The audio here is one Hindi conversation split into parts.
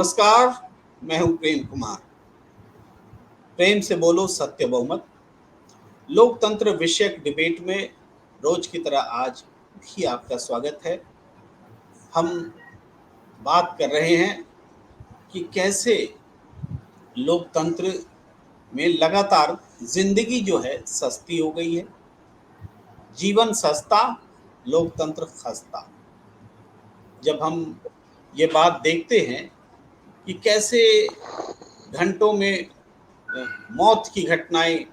नमस्कार, मैं हूं प्रेम कुमार। प्रेम से बोलो सत्य बहुमत लोकतंत्र विषयक डिबेट में रोज की तरह आज भी आपका स्वागत है। हम बात कर रहे हैं कि कैसे लोकतंत्र में लगातार जिंदगी जो है सस्ती हो गई है। जीवन सस्ता, लोकतंत्र खस्ता। जब हम ये बात देखते हैं कि कैसे घंटों में मौत की घटनाएं,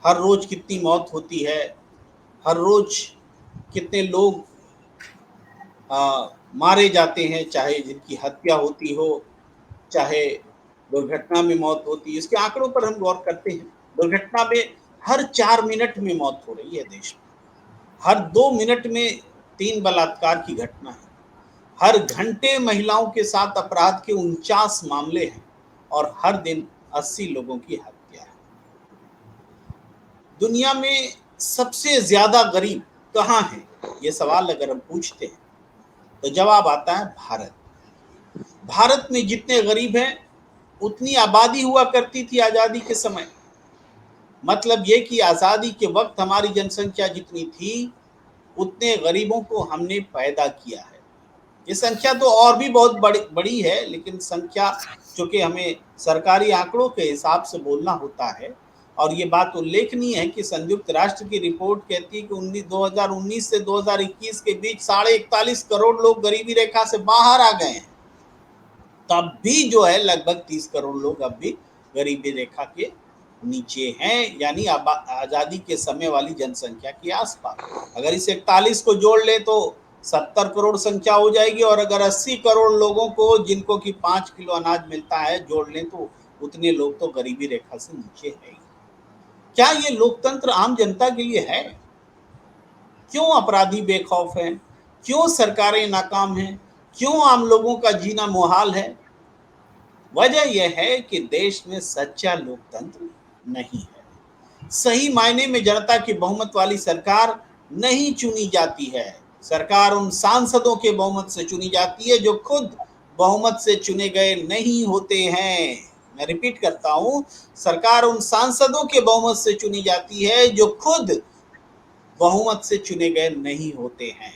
हर रोज कितनी मौत होती है, हर रोज कितने लोग मारे जाते हैं, चाहे जिनकी हत्या होती हो, चाहे दुर्घटना में मौत होती है। इसके आंकड़ों पर हम गौर करते हैं। दुर्घटना में हर 4 मिनट में मौत हो रही है देश में। हर 2 मिनट में 3 बलात्कार की घटना है। हर घंटे महिलाओं के साथ अपराध के 49 मामले हैं और हर दिन 80 लोगों की हत्या है। दुनिया में सबसे ज्यादा गरीब कहाँ हैं, ये सवाल अगर हम पूछते हैं तो जवाब आता है भारत। भारत में जितने गरीब हैं उतनी आबादी हुआ करती थी आजादी के समय। मतलब ये कि आजादी के वक्त हमारी जनसंख्या जितनी थी उतने गरीबों को हमने पैदा किया है। ये संख्या तो और भी बहुत बड़ी है, लेकिन संख्या चूंकि हमें सरकारी आंकड़ों के हिसाब से बोलना होता है। और ये बात उल्लेखनीय है कि संयुक्त राष्ट्र की रिपोर्ट कहती है कि 2019 से 2021 के बीच 41.5 करोड़ लोग गरीबी रेखा से बाहर आ गए हैं। तब भी जो है लगभग 30 करोड़ लोग अब भी गरीबी रेखा के नीचे हैं, यानी आजादी के समय वाली जनसंख्या के आसपास। अगर इस 41 को जोड़ ले तो 70 करोड़ संख्या हो जाएगी, और अगर 80 करोड़ लोगों को जिनको कि 5 किलो अनाज मिलता है जोड़ लें तो उतने लोग तो गरीबी रेखा से नीचे है। क्या ये लोकतंत्र आम जनता के लिए है? क्यों अपराधी बेखौफ हैं? क्यों सरकारें नाकाम हैं? क्यों आम लोगों का जीना मुहाल है? वजह यह है कि देश में सच्चा लोकतंत्र नहीं है। सही मायने में जनता की बहुमत वाली सरकार नहीं चुनी जाती है। सरकार उन सांसदों के बहुमत से चुनी जाती है जो खुद बहुमत से चुने गए नहीं होते हैं। मैं रिपीट करता हूं, सरकार उन सांसदों के बहुमत से चुनी जाती है जो खुद बहुमत से चुने गए नहीं होते हैं।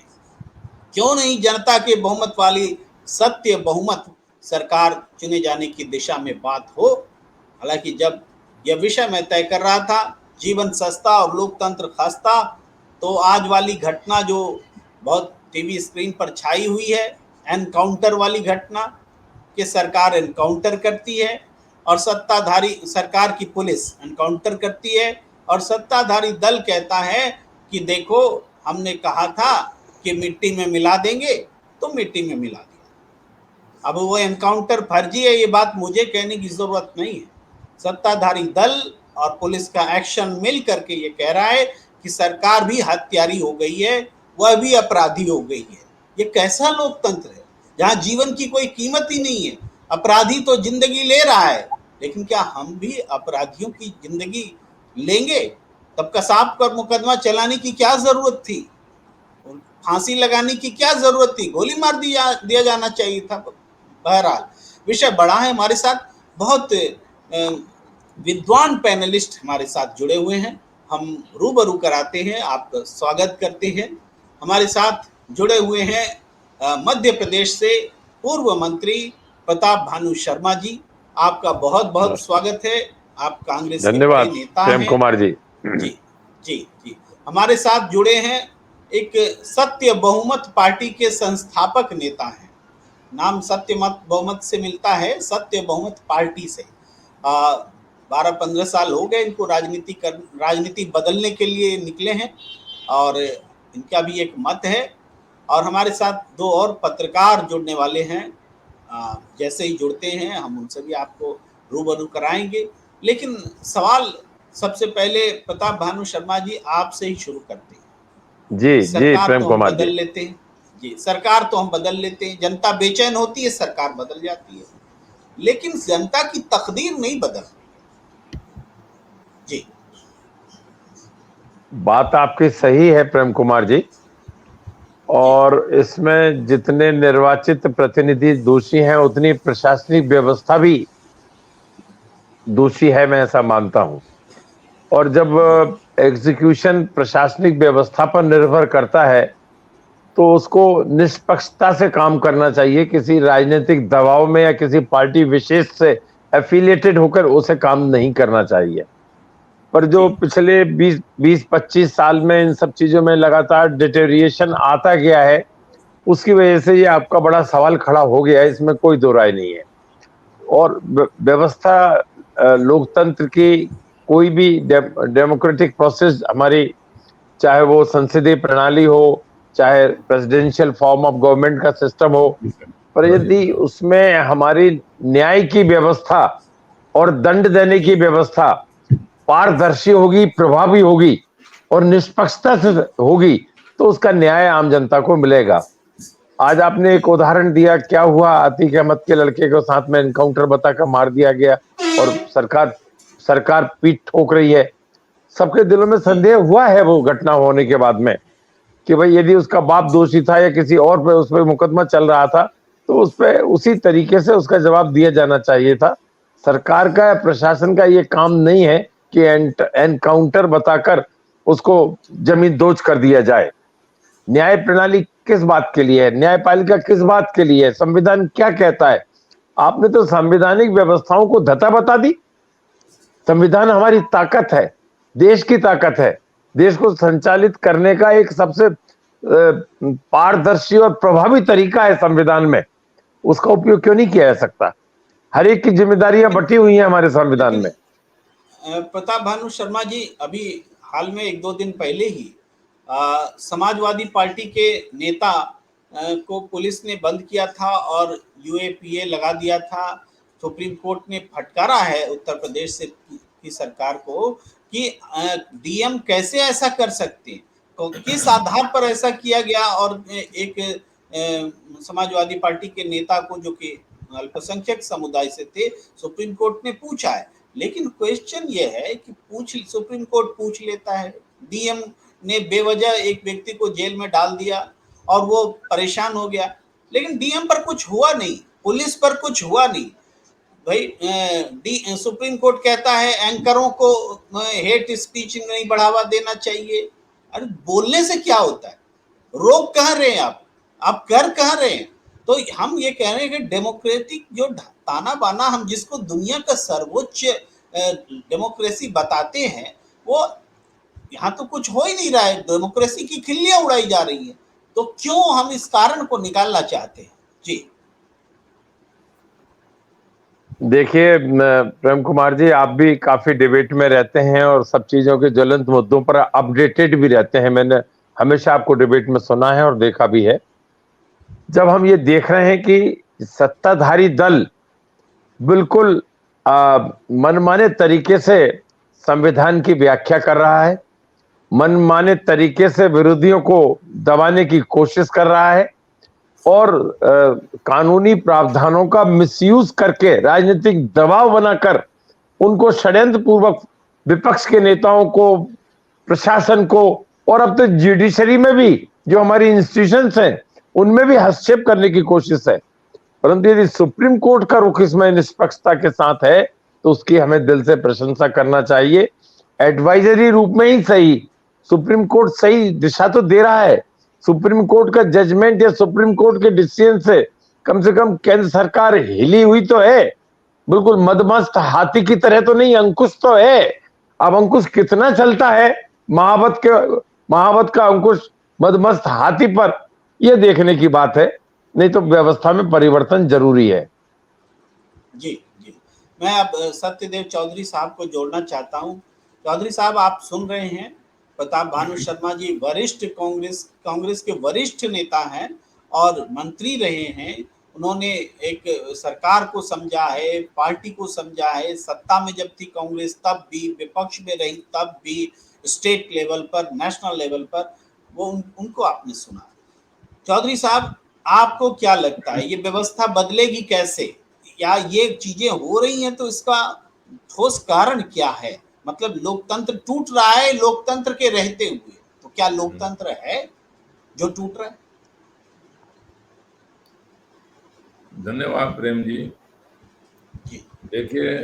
क्यों नहीं जनता के बहुमत वाली सत्य बहुमत सरकार चुने जाने की दिशा में बात हो। हालांकि जब यह विषय मैं तय कर रहा था, जीवन सस्ता और लोकतंत्र खस्ता, तो आज वाली घटना जो बहुत टीवी स्क्रीन पर छाई हुई है, एनकाउंटर वाली घटना कि सरकार एनकाउंटर करती है और सत्ताधारी सरकार की पुलिस एनकाउंटर करती है और सत्ताधारी दल कहता है कि देखो हमने कहा था कि मिट्टी में मिला देंगे तो मिट्टी में मिला दिया। अब वो एनकाउंटर फर्जी है, ये बात मुझे कहने की जरूरत नहीं है। सत्ताधारी दल और पुलिस का एक्शन मिल करके ये कह रहा है कि सरकार भी हत्यारी हो गई है, वह भी अपराधी हो गई है। ये कैसा लोकतंत्र है जहां जीवन की कोई कीमत ही नहीं है? अपराधी तो जिंदगी ले रहा है, लेकिन क्या हम भी अपराधियों की जिंदगी लेंगे? तब कसाब पर मुकदमा चलाने की क्या जरूरत थी? फांसी लगाने की क्या जरूरत थी? गोली मार दिया जाना चाहिए था। बहरहाल विषय बड़ा है। हमारे साथ बहुत विद्वान पैनलिस्ट हमारे साथ जुड़े हुए हैं, हम रूबरू कराते हैं, आपका स्वागत करते हैं। हमारे साथ जुड़े हुए हैं मध्य प्रदेश से पूर्व मंत्री प्रताप भानु शर्मा जी, आपका बहुत बहुत स्वागत है। आप कांग्रेस के बड़े नेता हैं। प्रेम कुमार जी। जी जी जी। हमारे साथ जुड़े हैं एक सत्य बहुमत पार्टी के संस्थापक नेता हैं। नाम सत्य मत बहुमत से मिलता है, सत्य बहुमत पार्टी से। 12-15 साल हो गए इनको राजनीति बदलने के लिए निकले हैं और इनका भी एक मत है। और हमारे साथ दो और पत्रकार जुड़ने वाले हैं, जैसे ही जुड़ते हैं हम उनसे भी आपको रूबरू कराएंगे। लेकिन सवाल सबसे पहले प्रताप भानु शर्मा जी आपसे ही शुरू करते हैं। जी प्रेम कुमार जी। बदल लेते हैं जी, सरकार तो हम बदल लेते हैं, जनता बेचैन होती है, सरकार बदल जाती है, लेकिन जनता की तकदीर नहीं बदल जी। बात आपकी सही है प्रेम कुमार जी, और इसमें जितने निर्वाचित प्रतिनिधि दोषी हैं उतनी प्रशासनिक व्यवस्था भी दोषी है, मैं ऐसा मानता हूं। और जब एग्जीक्यूशन प्रशासनिक व्यवस्था पर निर्भर करता है तो उसको निष्पक्षता से काम करना चाहिए, किसी राजनीतिक दबाव में या किसी पार्टी विशेष से एफिलिएटेड होकर उसे काम नहीं करना चाहिए। पर जो पिछले 20-25 साल में इन सब चीजों में लगातार डिटेरिएशन आता गया है, उसकी वजह से ये आपका बड़ा सवाल खड़ा हो गया है, इसमें कोई दो राय नहीं है। और व्यवस्था, लोकतंत्र की कोई भी डेमोक्रेटिक प्रोसेस हमारी, चाहे वो संसदीय प्रणाली हो, चाहे प्रेसिडेंशियल फॉर्म ऑफ गवर्नमेंट का सिस्टम हो, पर यदि उसमें हमारी न्याय की व्यवस्था और दंड देने की व्यवस्था पारदर्शी होगी, प्रभावी होगी और निष्पक्षता से होगी तो उसका न्याय आम जनता को मिलेगा। आज आपने एक उदाहरण दिया, क्या हुआ, अतीक अहमद के लड़के को साथ में एनकाउंटर बताकर मार दिया गया और सरकार पीठ ठोक रही है। सबके दिलों में संदेह हुआ है वो घटना होने के बाद में कि भाई यदि उसका बाप दोषी था या किसी और पे उस पर मुकदमा चल रहा था तो उस पे उसी तरीके से उसका जवाब दिया जाना चाहिए था। सरकार का या प्रशासन का ये काम नहीं है कि एनकाउंटर बताकर उसको जमीन दोज कर दिया जाए। न्याय प्रणाली किस बात के लिए है, न्यायपालिका किस बात के लिए है, संविधान क्या कहता है? आपने तो संवैधानिक व्यवस्थाओं को धता बता दी। संविधान हमारी ताकत है, देश की ताकत है, देश को संचालित करने का एक सबसे पारदर्शी और प्रभावी तरीका है संविधान में, उसका उपयोग क्यों नहीं किया जा सकता? हर एक की जिम्मेदारियां बटी हुई हैं हमारे संविधान में। प्रताप भानु शर्मा जी, अभी हाल में 1-2 दिन पहले ही समाजवादी पार्टी के नेता को पुलिस ने बंद किया था और यूएपीए लगा दिया था। सुप्रीम कोर्ट ने फटकारा है उत्तर प्रदेश से की सरकार को कि डीएम कैसे ऐसा कर सकते हैं, तो किस आधार पर ऐसा किया गया। और एक समाजवादी पार्टी के नेता को, जो कि अल्पसंख्यक समुदाय से थे, सुप्रीम कोर्ट ने पूछा है। लेकिन क्वेश्चन ये है कि सुप्रीम कोर्ट पूछ लेता है, डीएम ने बेवजह एक व्यक्ति को जेल में डाल दिया और वो परेशान हो गया, लेकिन डीएम पर कुछ हुआ नहीं, पुलिस पर कुछ हुआ नहीं। भाई सुप्रीम कोर्ट कहता है एंकरों को हेट स्पीच नहीं बढ़ावा देना चाहिए। अरे बोलने से क्या होता है, रोक कहाँ रहे हैं आप कर कहाँ रहे हैं? तो हम ये कह रहे हैं कि डेमोक्रेटिक जो ताना बाना हम जिसको दुनिया का सर्वोच्च डेमोक्रेसी बताते हैं, वो यहाँ तो कुछ हो ही नहीं रहा है, डेमोक्रेसी की खिल्लियां उड़ाई जा रही है। तो क्यों हम इस कारण को निकालना चाहते हैं? जी देखिए प्रेम कुमार जी, आप भी काफी डिबेट में रहते हैं और सब चीजों के ज्वलंत मुद्दों पर अपडेटेड भी रहते हैं। मैंने हमेशा आपको डिबेट में सुना है और देखा भी है। जब हम ये देख रहे हैं कि सत्ताधारी दल बिल्कुल मनमाने तरीके से संविधान की व्याख्या कर रहा है, मनमाने तरीके से विरोधियों को दबाने की कोशिश कर रहा है और कानूनी प्रावधानों का मिसयूज करके राजनीतिक दबाव बनाकर उनको षड्यंत्र पूर्वक विपक्ष के नेताओं को, प्रशासन को और अब तो जुडिशरी में भी जो हमारी इंस्टीट्यूशंस हैं उनमें भी हस्तक्षेप करने की कोशिश है। परंतु यदि सुप्रीम कोर्ट का रुख इसमें निष्पक्षता के साथ है तो उसकी हमें दिल से प्रशंसा करना चाहिए। एडवाइजरी रूप में ही सही, सुप्रीम कोर्ट सही दिशा तो दे रहा है। सुप्रीम कोर्ट का जजमेंट या सुप्रीम कोर्ट के डिसीजन से कम केंद्र सरकार हिली हुई तो है, बिल्कुल मदमस्त हाथी की तरह तो नहीं, अंकुश तो है। अब अंकुश कितना चलता है महावत का अंकुश मदमस्त हाथी पर, यह देखने की बात है, नहीं तो व्यवस्था में परिवर्तन जरूरी है। जी जी, मैं अब सत्यदेव चौधरी साहब को जोड़ना चाहता हूं। चौधरी साहब, आप सुन रहे हैं, प्रताप भानु शर्मा जी वरिष्ठ कांग्रेस के वरिष्ठ नेता हैं और मंत्री रहे हैं। उन्होंने एक सरकार को समझा है, पार्टी को समझा है, सत्ता में जब थी कांग्रेस तब भी, विपक्ष में रही तब भी, स्टेट लेवल पर, नेशनल लेवल पर, वो उनको आपने सुना। चौधरी साहब, आपको क्या लगता है ये व्यवस्था बदलेगी कैसे, या ये चीजें हो रही हैं तो इसका ठोस कारण क्या है? मतलब लोकतंत्र टूट रहा है लोकतंत्र के रहते हुए, तो क्या लोकतंत्र है जो टूट रहा है? धन्यवाद प्रेम जी। जी देखिए,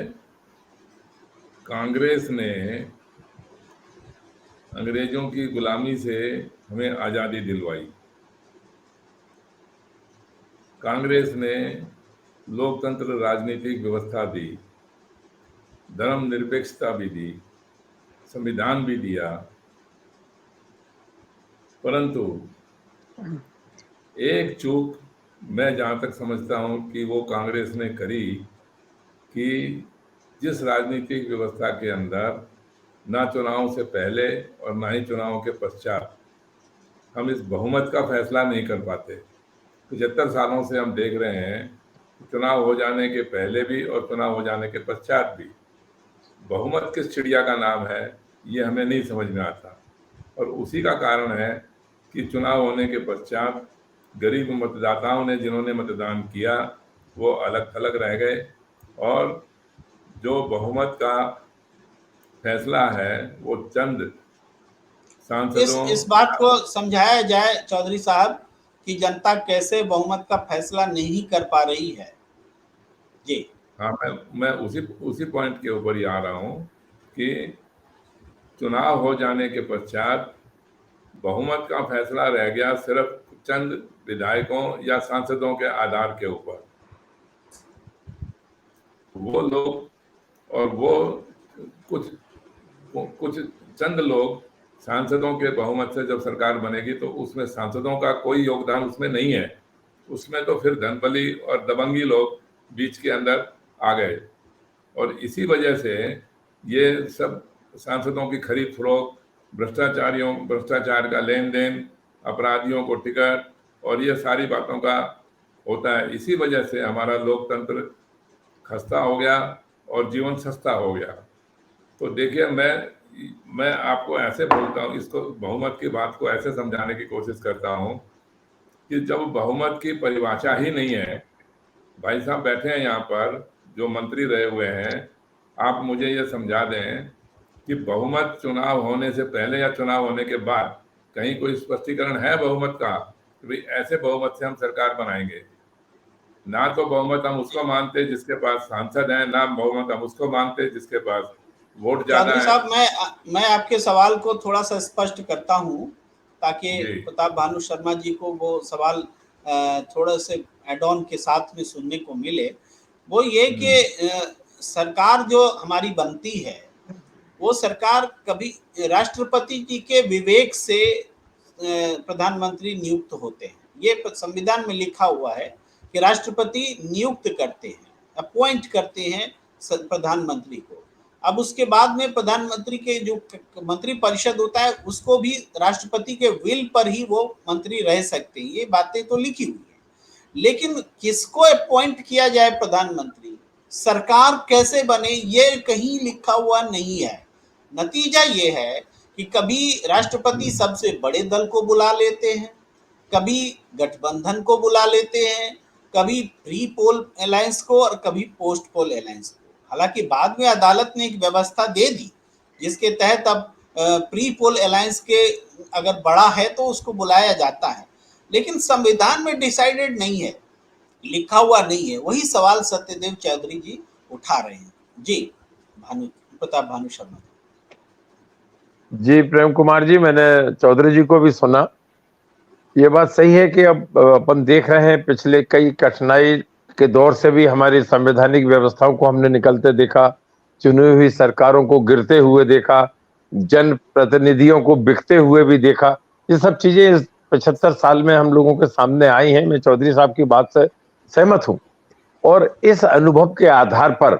कांग्रेस ने अंग्रेजों की गुलामी से हमें आज़ादी दिलवाई। कांग्रेस ने लोकतंत्र राजनीतिक व्यवस्था दी, धर्मनिरपेक्षता भी दी, संविधान भी दिया, परंतु एक चूक मैं जहाँ तक समझता हूँ कि वो कांग्रेस ने करी कि जिस राजनीतिक व्यवस्था के अंदर ना चुनाव से पहले और ना ही चुनाव के पश्चात हम इस बहुमत का फैसला नहीं कर पाते। 75 सालों से हम देख रहे हैं कि चुनाव हो जाने के पहले भी और चुनाव हो जाने के पश्चात भी बहुमत किस चिड़िया का नाम है, ये हमें नहीं समझ में आता। और उसी का कारण है कि चुनाव होने के पश्चात गरीब मतदाताओं ने, जिन्होंने मतदान किया, वो अलग थलग रह गए और जो बहुमत का फैसला है वो चंद सांसदों इस बात को समझाया जाए चौधरी साहब कि जनता कैसे बहुमत का फैसला नहीं कर पा रही है। जी हाँ, मैं उसी पॉइंट के ऊपर ही आ रहा हूँ कि चुनाव हो जाने के पश्चात बहुमत का फैसला रह गया सिर्फ चंद विधायकों या सांसदों के आधार के ऊपर। वो लोग और वो कुछ चंद लोग सांसदों के बहुमत से जब सरकार बनेगी तो उसमें सांसदों का कोई योगदान उसमें नहीं है। उसमें तो फिर धनबली और दबंगी लोग बीच के अंदर आ गए और इसी वजह से ये सब सांसदों की खरीद फरोख्त, भ्रष्टाचार का लेन देन, अपराधियों को टिकट और ये सारी बातों का होता है। इसी वजह से हमारा लोकतंत्र खस्ता हो गया और जीवन सस्ता हो गया। तो देखिए, मैं आपको ऐसे बोलता हूँ, इसको बहुमत की बात को ऐसे समझाने की कोशिश करता हूँ कि जब बहुमत की परिभाषा ही नहीं है, भाई साहब बैठे हैं यहाँ पर जो मंत्री रहे हुए हैं, आप मुझे ये समझा दें कि बहुमत चुनाव होने से पहले या चुनाव होने के बाद कहीं कोई स्पष्टीकरण है बहुमत का कि भाई ऐसे बहुमत से हम सरकार बनाएंगे? ना तो बहुमत हम उसको मानते जिसके पास सांसद हैं, ना बहुमत हम उसको मानते जिसके पास वोट ज्यादा चौधरी है। साहब, मैं आपके सवाल को थोड़ा सा स्पष्ट करता हूँ ताकि जी प्रताप भानु शर्मा जी को वो सवाल थोड़ा से एड ऑन के साथ में सुनने को मिले। वो ये कि सरकार जो हमारी बनती है वो सरकार कभी राष्ट्रपति जी के विवेक से प्रधानमंत्री नियुक्त होते हैं। ये संविधान में लिखा हुआ है कि राष्ट्रपति नियुक्त करते हैं, अपॉइंट करते हैं प्रधानमंत्री को। अब उसके बाद में प्रधानमंत्री के जो मंत्री परिषद होता है उसको भी राष्ट्रपति के विल पर ही वो मंत्री रह सकते हैं। ये बातें तो लिखी हुई है, लेकिन किसको अपॉइंट किया जाए प्रधानमंत्री, सरकार कैसे बने, ये कहीं लिखा हुआ नहीं है। नतीजा ये है कि कभी राष्ट्रपति सबसे बड़े दल को बुला लेते हैं, कभी गठबंधन को बुला लेते हैं, कभी प्री पोल अलायंस को और कभी पोस्ट पोल अलायंस को। हालांकि बाद में अदालत ने एक व्यवस्था दे दी जिसके तहत अब प्री पोल अलायंस के अगर बड़ा है तो उसको बुलाया जाता है, लेकिन संविधान में डिसाइडेड नहीं है, लिखा हुआ नहीं है। वही सवाल सत्यदेव चौधरी जी उठा रहे हैं। जी प्रताप भानु शर्मा जी प्रेम कुमार जी, मैंने चौधरी जी को भी सुना। ये बात सही है कि अब अपन देख रहे हैं पिछले कई कठिनाई के दौर से भी हमारी संवैधानिक व्यवस्थाओं को हमने निकलते देखा, चुनी हुई सरकारों को गिरते हुए देखा, जन प्रतिनिधियों को बिकते हुए भी देखा। ये सब चीजें 75 साल में हम लोगों के सामने आई हैं। मैं चौधरी साहब की बात से सहमत हूँ और इस अनुभव के आधार पर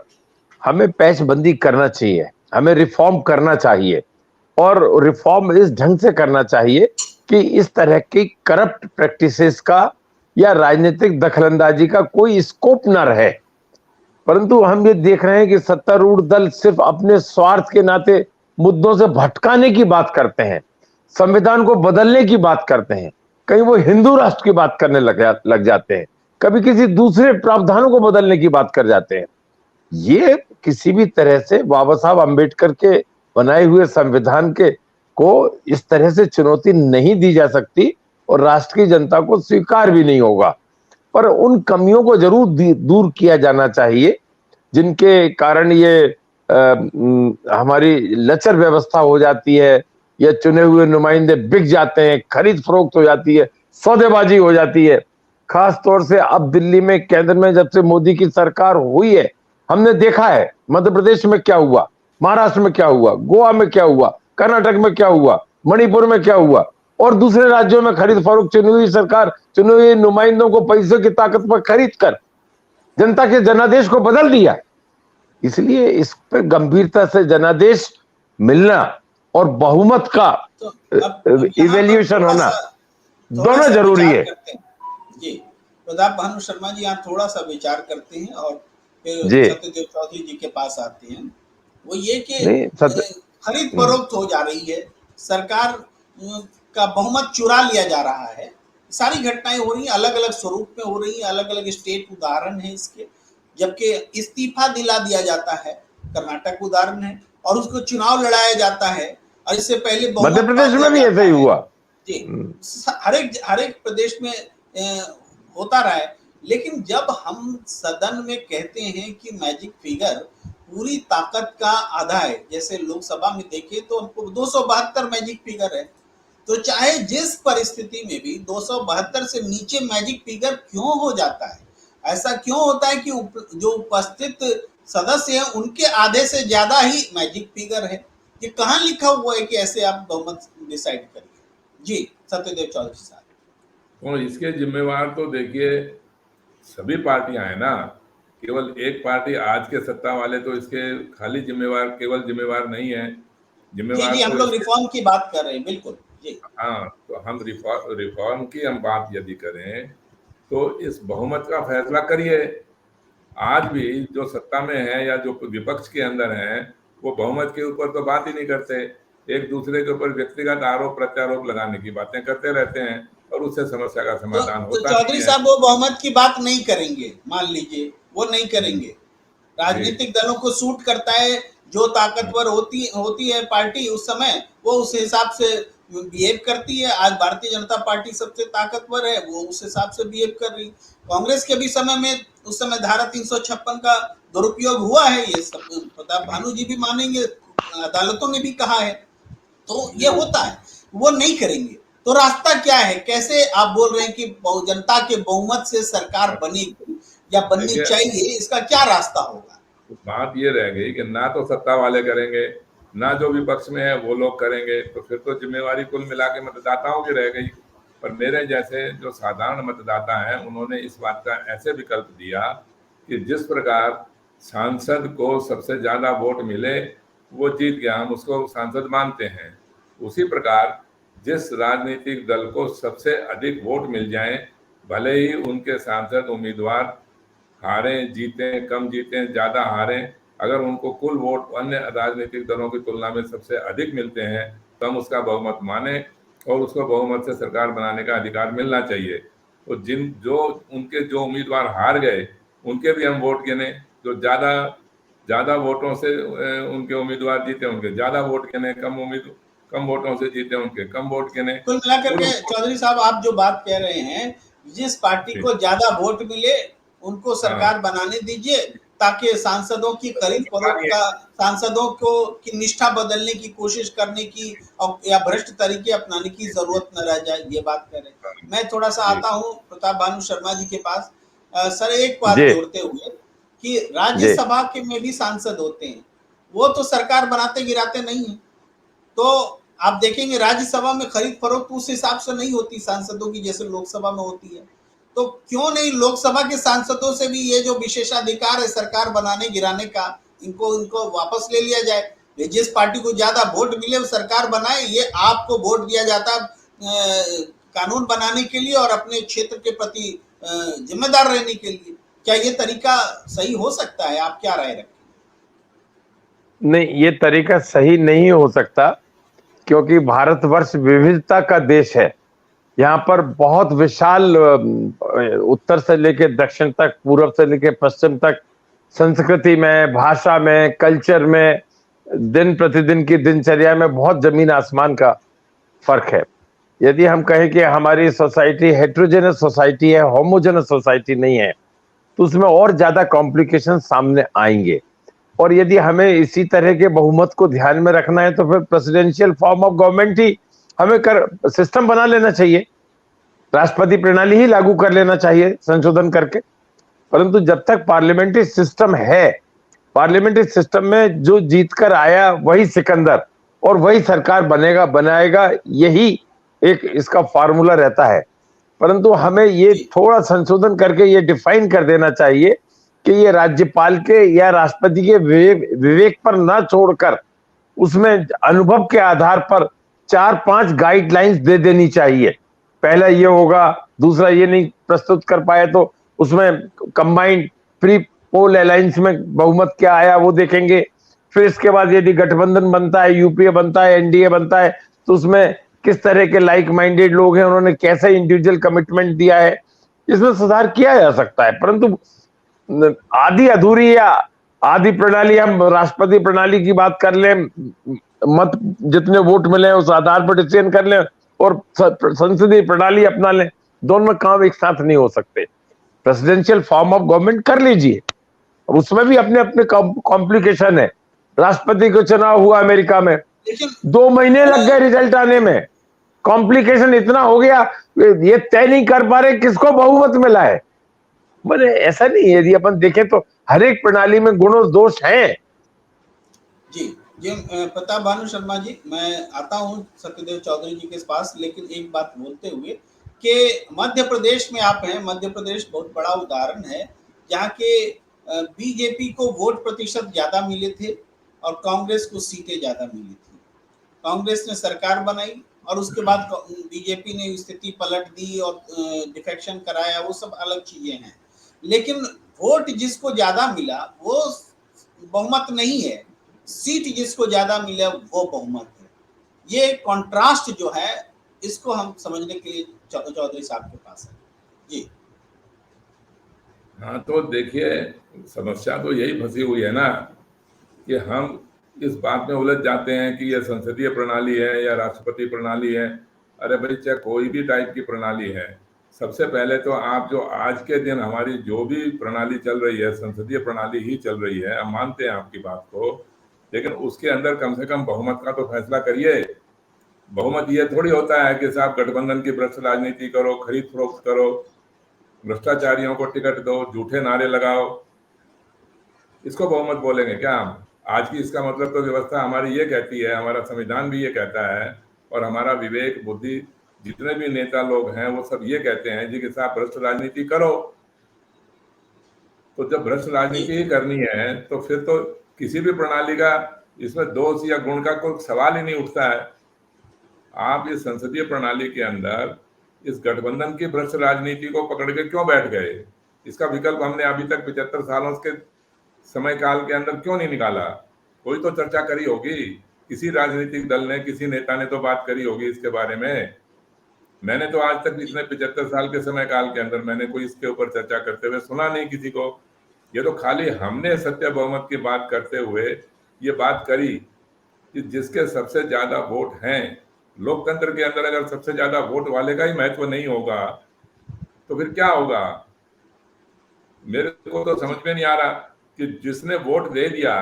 हमें पैचबंदी करना चाहिए, हमें रिफॉर्म करना चाहिए और रिफॉर्म इस ढंग से करना चाहिए कि इस तरह की करप्ट प्रैक्टिसेस का या राजनीतिक दखलंदाजी का कोई स्कोप न रहे। परंतु हम ये देख रहे हैं कि सत्तारूढ़ दल सिर्फ अपने स्वार्थ के नाते मुद्दों से भटकाने की बात करते हैं, संविधान को बदलने की बात करते हैं, कहीं वो हिंदू राष्ट्र की बात करने लग जाते हैं, कभी किसी दूसरे प्रावधानों को बदलने की बात कर जाते हैं। ये किसी भी तरह से बाबा साहब अम्बेडकर के बनाए हुए संविधान के को इस तरह से चुनौती नहीं दी जा सकती और राष्ट्र की जनता को स्वीकार भी नहीं होगा। पर उन कमियों को जरूर दूर किया जाना चाहिए जिनके कारण ये हमारी लचर व्यवस्था हो जाती है, या चुने हुए नुमाइंदे बिक जाते हैं, खरीद फरोख्त हो जाती है, सौदेबाजी हो जाती है। खास तौर से अब दिल्ली में केंद्र में जब से मोदी की सरकार हुई है, हमने देखा है मध्य प्रदेश में क्या हुआ, महाराष्ट्र में क्या हुआ, गोवा में क्या हुआ, कर्नाटक में क्या हुआ, मणिपुर में क्या हुआ, और दूसरे राज्यों में खरीद फरोख्त चुनी हुई सरकार, चुने हुए नुमाइंदों को पैसों की ताकत पर खरीद कर जनता के जनादेश को बदल दिया। इसलिए इस पर गंभीरता से जनादेश मिलना और बहुमत का तो अब यहाँ पर इवेल्यूशन थोड़ा होना सा दोनों जरूरी विचार है। करते हैं जी। प्रताप भानु शर्मा जी यहाँ थोड़ा सा विचार करते हैं और फिर जी सत्यदेव चौधरी जी के पास आते हैं। वो ये कि नहीं खरीद फरोख्त हो जा रही है, सरकार का बहुमत चुरा लिया जा रहा है, सारी घटनाएं हो रही हैं, अलग अलग स्वरूप में हो रही हैं, अलग अलग स्टेट उदाहरण है इसके, जबकि इस्तीफा दिला दिया जाता है, कर्नाटक उदाहरण है, और उसको चुनाव लड़ाया जाता है, और इससे पहले मध्य बहुमत प्रदेश पा में भी दिया ऐसा जाता ही है हुआ। जी। हर एक प्रदेश में होता रहा है। लेकिन जब हम सदन में कहते हैं कि मैजिक फिगर पूरी ताकत का आधा है, जैसे लोकसभा में देखें तो हमको 272 मैजिक फिगर है, तो चाहे जिस परिस्थिति में भी 272 से नीचे मैजिक फिगर क्यों हो जाता है, ऐसा क्यों होता है कि जो उपस्थित सदस्य हैं उनके आधे से ज्यादा ही मैजिक फिगर है? ये कहाँ लिखा हुआ है कि ऐसे आप बहुमत डिसाइड करिए? जी सत्यदेव चौधरी साहब। और इसके जिम्मेवार तो देखिए सभी पार्टियां हैं ना, केवल एक पार्टी आज के सत्ता वाले तो इसके खाली जिम्मेवार केवल जिम्मेवार नहीं है, जी जिम्मेवार जी, हम तो लोग रिफॉर्म की बात कर रहे हैं, बिल्कुल जी। हाँ, तो हम रिफॉर्म की हम बात यदि करें तो इस बहुमत का फैसला करिए। आज भी जो सत्ता में है या जो विपक्ष के अंदर हैं वो बहुमत के ऊपर तो बात ही नहीं करते, एक दूसरे के ऊपर व्यक्तिगत आरोप प्रत्यारोप लगाने की बातें करते रहते हैं और उससे समस्या का समाधान तो होता चौधरी नहीं है। साहब वो बहुमत की बात नहीं करेंगे, मान लीजिए वो नहीं करेंगे। जी राजनीतिक दलों को सूट करता है, जो ताकतवर होती है पार्टी उस समय वो उस हिसाब से बिहेव करती है। आज भारतीय जनता पार्टी सबसे ताकतवर है, वो उस हिसाब से बिहेव कर रही। कांग्रेस के भी समय में उस समय धारा 356 का दुरुपयोग हुआ है, ये सब प्रताप भानु जी भी मानेंगे, अदालतों ने भी कहा है। तो ये होता है, वो नहीं करेंगे। तो रास्ता क्या है? कैसे आप बोल रहे हैं कि जनता के बहुमत से सरकार बनेगी या बननी चाहिए, इसका क्या रास्ता होगा? बात ये रह गई कि ना तो सत्ता वाले करेंगे, ना जो विपक्ष में है वो लोग करेंगे, तो फिर तो जिम्मेवारी कुल मिला के मतदाताओं की रह गई। पर मेरे जैसे जो साधारण मतदाता हैं उन्होंने इस बात का ऐसे विकल्प दिया कि जिस प्रकार सांसद को सबसे ज्यादा वोट मिले वो जीत गया, हम उसको सांसद मानते हैं। उसी प्रकार जिस राजनीतिक दल को सबसे अधिक वोट मिल जाए, भले ही उनके सांसद उम्मीदवार हारें जीतें, कम जीतें, ज्यादा हारें, अगर उनको कुल वोट अन्य राजनीतिक दलों की तुलना में सबसे अधिक मिलते हैं तो हम उसका बहुमत माने और उसको बहुमत से सरकार बनाने का अधिकार मिलना चाहिए। तो उनके जो उम्मीदवार हार गए उनके भी हम वोट गिने, जो ज्यादा वोटों से उनके उम्मीदवार जीते उनके ज्यादा वोट गिने, कम वोटों से जीते उनके कम वोट गिने। कुल मिलाकर के चौधरी साहब आप जो बात कह रहे हैं, जिस पार्टी को ज्यादा वोट मिले उनको सरकार बनाने दीजिए, ताकि सांसदों की खरीद फरोख्त का, सांसदों को की निष्ठा बदलने की कोशिश करने की या भ्रष्ट तरीके अपनाने की जरूरत न रह जाए, ये बात कर रहे हैं। मैं थोड़ा सा आता हूँ प्रताप भानु शर्मा जी के पास। सर एक बात जोड़ते हुए कि राज्यसभा के में भी सांसद होते हैं, वो तो सरकार बनाते गिराते नहीं है। तो आप देखेंगे राज्यसभा में खरीद फरोख्त उस हिसाब से नहीं होती सांसदों की जैसे लोकसभा में होती है। तो क्यों नहीं लोकसभा के सांसदों से भी ये जो विशेषाधिकार है सरकार बनाने गिराने का, इनको वापस ले लिया जाए। जिस पार्टी को ज्यादा वोट मिले वो सरकार बनाए, ये आपको वोट दिया जाता कानून बनाने के लिए और अपने क्षेत्र के प्रति जिम्मेदार रहने के लिए। क्या ये तरीका सही हो सकता है? आप क्या राय रखें? नहीं, ये तरीका सही नहीं हो सकता, क्योंकि भारतवर्ष विविधता का देश है। यहाँ पर बहुत विशाल उत्तर से लेकर दक्षिण तक, पूर्व से लेकर पश्चिम तक संस्कृति में, भाषा में, कल्चर में, दिन प्रतिदिन की दिनचर्या में बहुत जमीन आसमान का फर्क है। यदि हम कहें कि हमारी सोसाइटी हेट्रोजेनस सोसाइटी है, होमोजेनस सोसाइटी नहीं है, तो उसमें और ज्यादा कॉम्प्लिकेशन सामने आएंगे। और यदि हमें इसी तरह के बहुमत को ध्यान में रखना है तो फिर प्रेसिडेंशियल फॉर्म ऑफ गवर्नमेंट ही हमें सिस्टम बना लेना चाहिए, राष्ट्रपति प्रणाली ही लागू कर लेना चाहिए संशोधन करके। परंतु जब तक पार्लियामेंट्री सिस्टम है, पार्लियामेंट्री सिस्टम में जो जीत कर आया वही सिकंदर और वही सरकार बनाएगा, यही एक इसका फार्मूला रहता है। परंतु हमें ये थोड़ा संशोधन करके ये डिफाइन कर देना चाहिए कि ये राज्यपाल के या राष्ट्रपति के विवेक पर ना छोड़कर उसमें अनुभव के आधार पर 4-5 गाइडलाइंस दे देनी चाहिए। पहला ये होगा, दूसरा ये नहीं प्रस्तुत कर पाए तो उसमें कंबाइंड प्री पोल अलायंस में बहुमत क्या आया वो देखेंगे। फिर इसके बाद यदि गठबंधन बनता है, यूपीए बनता है, एनडीए बनता है, तो उसमें किस तरह के लाइक माइंडेड लोग हैं, उन्होंने कैसे इंडिविजुअल कमिटमेंट दिया है, इसमें सुधार किया जा सकता है। परंतु आधी अधूरी या आधी प्रणाली, हम राष्ट्रपति प्रणाली की बात कर लें, मत जितने वोट मिले उस आधार पर डिसीजन कर लें और संसदीय प्रणाली अपना लें, दोनों काम एक साथ नहीं हो सकते। प्रेसिडेंशियल फॉर्म ऑफ गवर्नमेंट कर लीजिए, उसमें भी अपने अपने कॉम्प्लिकेशन है। राष्ट्रपति का चुनाव हुआ अमेरिका में, 2 महीने लग गए रिजल्ट आने में, कॉम्प्लिकेशन इतना हो गया, ये तय नहीं कर पा रहे किसको बहुमत मिला है। मैंने ऐसा नहीं है, यदि अपन देखें तो हर एक प्रणाली में गुण और दोष हैं। जी जी, प्रताप भानु शर्मा जी, मैं आता हूं सत्यदेव चौधरी जी के पास, लेकिन एक बात बोलते हुए कि मध्य प्रदेश में आप हैं, मध्य प्रदेश बहुत बड़ा उदाहरण है जहाँ के बीजेपी को वोट प्रतिशत ज्यादा मिले थे और कांग्रेस को सीटें ज्यादा मिली थी। कांग्रेस ने सरकार बनाई और उसके बाद बीजेपी ने स्थिति पलट दी और डिफेक्शन कराया, वो सब अलग चीजें हैं। लेकिन वोट जिसको ज्यादा मिला वो बहुमत नहीं है, सीट जिसको ज्यादा मिले वो बहुमत है। ये कॉन्ट्रास्ट जो है इसको हम समझने के लिए चौधरी साहब के पास है। जी हाँ, तो देखिए, समस्या तो यही फंसी हुई है ना कि हम इस बात में उलझ जाते हैं कि यह संसदीय प्रणाली है या राष्ट्रपति प्रणाली है। अरे भाई, चाहे कोई भी टाइप की प्रणाली है, सबसे पहले तो आप जो आज के दिन हमारी जो भी प्रणाली चल रही है, संसदीय प्रणाली ही चल रही है, हम मानते हैं आपकी बात को, लेकिन उसके अंदर कम से कम बहुमत का तो फैसला करिए। बहुमत ये थोड़ी होता है कि साहब गठबंधन की भ्रष्ट राजनीति करो, खरीद फरोख्त करो, भ्रष्टाचारियों को टिकट दो, झूठे नारे लगाओ, इसको बहुमत बोलेंगे क्या हम? आज की इसका मतलब तो व्यवस्था हमारी ये कहती है, हमारा संविधान भी ये कहता है और हमारा विवेक बुद्धि, जितने भी नेता लोग हैं वो सब ये कहते हैं जी कि साहब भ्रष्ट राजनीति करो। तो जब भ्रष्ट राजनीति ही करनी है तो फिर तो किसी भी प्रणाली का इसमें दोष या गुण का कोई सवाल ही नहीं उठता है। आप इस संसदीय प्रणाली के अंदर इस गठबंधन की भ्रष्ट राजनीति को पकड़ के क्यों बैठ गए? इसका विकल्प हमने अभी तक 75 सालों के समय काल के अंदर क्यों नहीं निकाला? कोई तो चर्चा करी होगी, किसी राजनीतिक दल ने, किसी नेता ने तो बात करी होगी इसके बारे में। मैंने तो आज तक इतने 75 साल के समय काल के अंदर मैंने कोई इसके ऊपर चर्चा करते हुए सुना नहीं किसी को। ये तो खाली हमने सत्य बहुमत की बात करते हुए ये बात करी कि जिसके सबसे ज्यादा वोट हैं, लोकतंत्र के अंदर अगर सबसे ज्यादा वोट वाले का ही महत्व नहीं होगा तो फिर क्या होगा? मेरे को तो समझ में नहीं आ रहा कि जिसने वोट दे दिया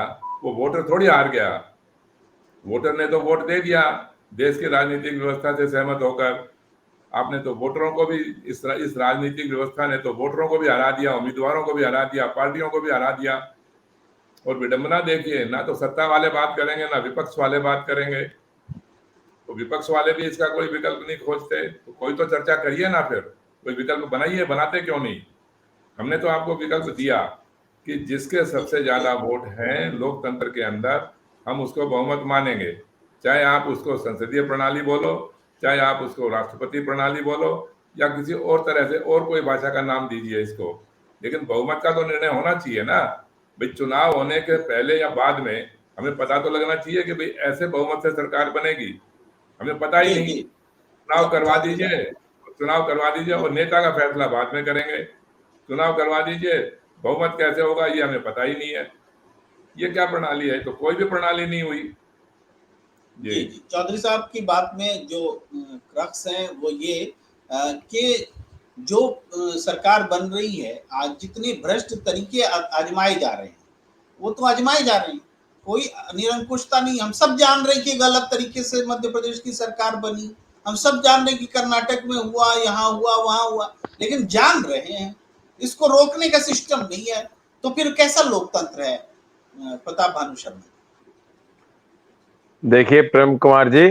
वो वोटर थोड़ी हार गया। वोटर ने तो वोट दे दिया देश की राजनीतिक व्यवस्था से सहमत होकर। आपने तो वोटरों को भी इस राजनीतिक व्यवस्था ने तो वोटरों को भी हरा दिया, उम्मीदवारों को भी हरा दिया, पार्टियों को भी हरा दिया। और विडंबना देखिए, ना तो सत्ता वाले बात करेंगे ना विपक्ष वाले बात करेंगे। तो विपक्ष वाले भी इसका कोई विकल्प नहीं खोजते। तो कोई तो चर्चा करिए ना, फिर कोई विकल्प बनाइए। बनाते क्यों नहीं? हमने तो आपको विकल्प दिया कि जिसके सबसे ज्यादा वोट हैं लोकतंत्र के अंदर, हम उसको बहुमत मानेंगे। चाहे आप उसको संसदीय प्रणाली बोलो, चाहे आप उसको राष्ट्रपति प्रणाली बोलो, या किसी और तरह से और कोई भाषा का नाम दीजिए इसको, लेकिन बहुमत का तो निर्णय होना चाहिए ना। भाई, चुनाव होने के पहले या बाद में हमें पता तो लगना चाहिए कि भाई ऐसे बहुमत से सरकार बनेगी। हमें पता ही नहीं। चुनाव करवा दीजिए और नेता का फैसला बाद में करेंगे। चुनाव करवा दीजिए, बहुमत कैसे होगा ये हमें पता ही नहीं है। ये क्या प्रणाली है? तो कोई भी प्रणाली नहीं हुई। जी जी जी, चौधरी साहब की बात में जो क्रक्स है वो ये कि जो सरकार बन रही है, आज जितने भ्रष्ट तरीके आजमाए जा रहे हैं, वो तो आजमाए जा रहे हैं, कोई निरंकुशता नहीं। हम सब जान रहे हैं कि गलत तरीके से मध्य प्रदेश की सरकार बनी, हम सब जान रहे हैं कि कर्नाटक में हुआ, यहाँ हुआ, वहां हुआ, लेकिन जान रहे हैं, इसको रोकने का सिस्टम नहीं है। तो फिर कैसा लोकतंत्र है प्रताप भानु शर्मा? देखिए प्रेम कुमार जी,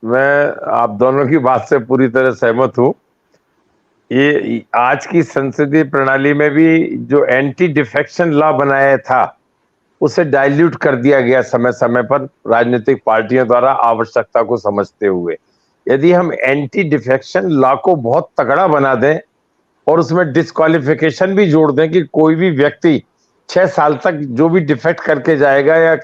मैं आप दोनों की बात से पूरी तरह सहमत हूं। ये आज की संसदीय प्रणाली में भी जो एंटी डिफेक्शन लॉ बनाया था, उसे डाइल्यूट कर दिया गया समय समय पर राजनीतिक पार्टियों द्वारा आवश्यकता को समझते हुए। यदि हम एंटी डिफेक्शन लॉ को बहुत तगड़ा बना दें और उसमें डिस्क्वालिफिकेशन भी जोड़ दें कि कोई भी व्यक्ति 6 साल तक जो भी डिफेक्ट करके जाएगा या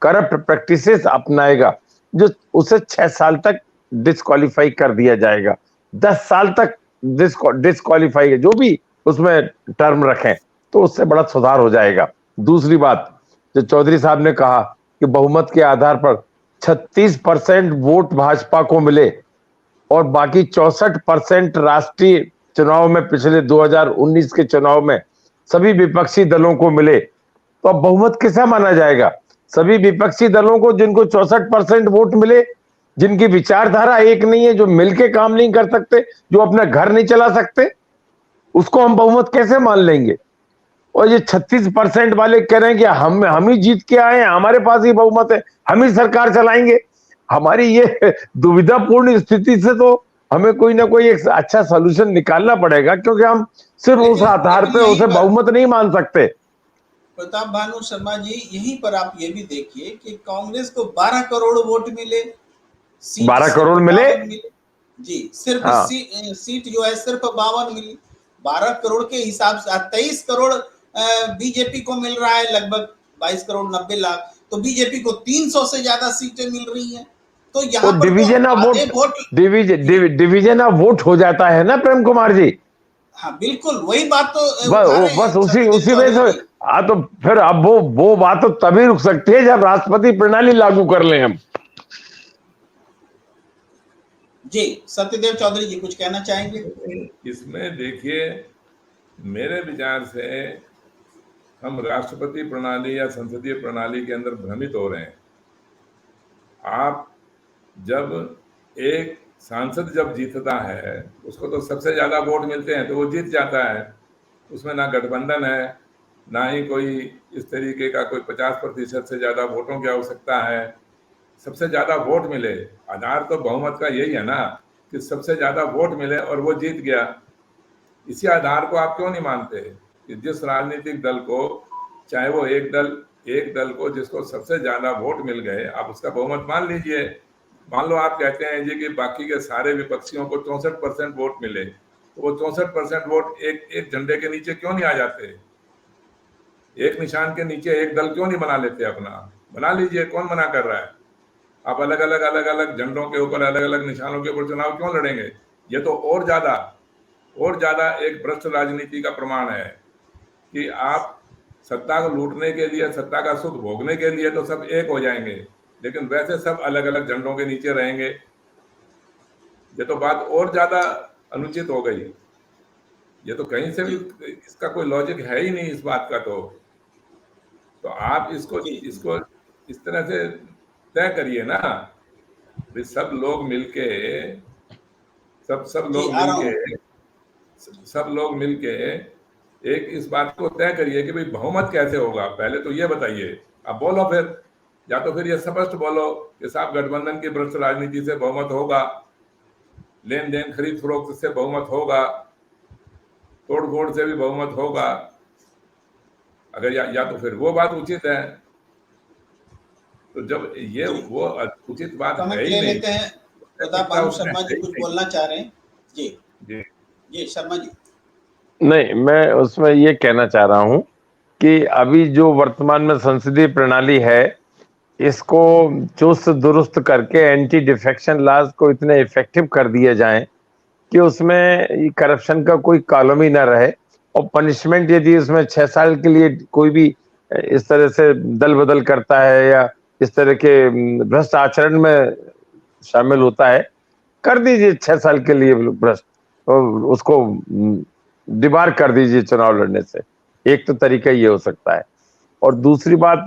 करप्ट प्रैक्टिसेस अपनाएगा, जो उसे 6 साल तक डिस्क्वालीफाई कर दिया जाएगा, 10 साल तक डिस्क्वालीफाई, जो भी उसमें टर्म रखें, तो उससे बड़ा सुधार हो जाएगा। दूसरी बात, जो चौधरी साहब ने कहा कि बहुमत के आधार पर 36% वोट भाजपा को मिले और बाकी 64% राष्ट्रीय चुनाव में, पिछले 2019 के चुनाव में सभी विपक्षी दलों को मिले, तो अब बहुमत किसे माना जाएगा? सभी विपक्षी दलों को, जिनको 64% वोट मिले, जिनकी विचारधारा एक नहीं है, जो मिलके काम नहीं कर सकते, जो अपना घर नहीं चला सकते, उसको हम बहुमत कैसे मान लेंगे? और ये 36% वाले कह रहे हैं कि हम ही जीत के आए हैं, हमारे पास ही बहुमत है, हम ही सरकार चलाएंगे। हमारी ये दुविधापूर्ण स्थिति से तो हमें कोई ना कोई एक अच्छा सॉल्यूशन निकालना पड़ेगा, क्योंकि हम सिर्फ उस आधार पे उसे बहुमत नहीं मान सकते। प्रताप भानु शर्मा जी, यहीं पर आप ये भी देखिए कि कांग्रेस को 12 करोड़ वोट मिले, 12 करोड़ मिले जी, सिर्फ हाँ। सीट जो है सिर्फ 52 मिली। 12 करोड़ के हिसाब से 23 करोड़ बीजेपी को मिल रहा है, लगभग 22 करोड़ 90 लाख। तो बीजेपी को 300 से ज्यादा सीटें मिल रही हैं। तो यहाँ पर division of vote, division of vote हो जाता है ना प्रेम कुमार जी। हाँ बिल्कुल, वही बात तो बस उसी वजह से। हाँ, तो फिर अब वो बात तो तभी रुक सकती है जब राष्ट्रपति प्रणाली लागू कर लें हम। जी, सत्यदेव चौधरी जी कुछ कहना चाहेंगे? इसमें देखिए, मेरे विचार से हम राष्ट्रपति प्रणाली या संसदीय प्रणाली के अंदर भ्रमित हो रहे हैं। आप जब एक सांसद जब जीतता है, उसको तो सबसे ज्यादा वोट मिलते हैं तो वो जीत जाता है। उसमें ना गठबंधन है, ना ही कोई इस तरीके का कोई 50% से ज्यादा वोटों की आवश्यकता है। सबसे ज्यादा वोट मिले, आधार तो बहुमत का यही है ना, कि सबसे ज्यादा वोट मिले और वो जीत गया। इसी आधार को आप क्यों नहीं मानते कि जिस राजनीतिक दल को, चाहे वो एक दल को जिसको सबसे ज्यादा वोट मिल गए, आप उसका बहुमत मान लीजिए। मान लो आप कहते हैं जी कि बाकी के सारे विपक्षियों को 64% वोट मिले, तो वो 64% वोट एक झंडे के नीचे क्यों नहीं आ जाते? एक निशान के नीचे एक दल क्यों नहीं बना लेते? अपना बना लीजिए, कौन मना कर रहा है? आप अलग अलग झंडों के ऊपर, अलग अलग निशानों के ऊपर चुनाव क्यों लड़ेंगे? ये तो और ज्यादा एक भ्रष्ट राजनीति का प्रमाण है कि आप सत्ता को लूटने के लिए, सत्ता का सुख भोगने के लिए तो सब एक हो जाएंगे, लेकिन वैसे सब अलग अलग झंडों के नीचे रहेंगे। ये तो बात और ज्यादा अनुचित हो गई। ये तो कहीं से भी इसका कोई लॉजिक है ही नहीं इस बात का। तो आप इसको इस तरह से तय करिए ना, सब लोग मिलके एक इस बात को तय करिए कि भाई बहुमत कैसे होगा। पहले तो ये बताइए, अब बोलो फिर, या तो फिर ये स्पष्ट बोलो कि साहब गठबंधन की भ्रष्ट राजनीति से बहुमत होगा, लेन देन खरीद फरोख्त से बहुमत होगा, तोड़ फोड़ से भी बहुमत होगा। अगर या तो फिर वो बात उचित है। तो जब ये वो उचित बात है ही नहीं। प्रताप भानु शर्मा जी कुछ बोलना चाह रहे हैं? जी शर्मा जी। नहीं, मैं उसमें ये कहना चाह रहा हूं कि अभी जो वर्तमान में संसदीय प्रणाली है, इसको चुस्त दुरुस्त करके एंटी डिफेक्शन लॉज को इतने इफेक्टिव कर दिए जाएं कि उसमें करप्शन का कोई कॉलम ही ना रहे, और पनिशमेंट यदि उसमें 6 साल के लिए कोई भी इस तरह से दल बदल करता है या इस तरह के भ्रष्ट आचरण में शामिल होता है, कर दीजिए 6 साल के लिए भ्रष्ट, उसको डिबार कर दीजिए चुनाव लड़ने से। एक तो तरीका ये हो सकता है। और दूसरी बात,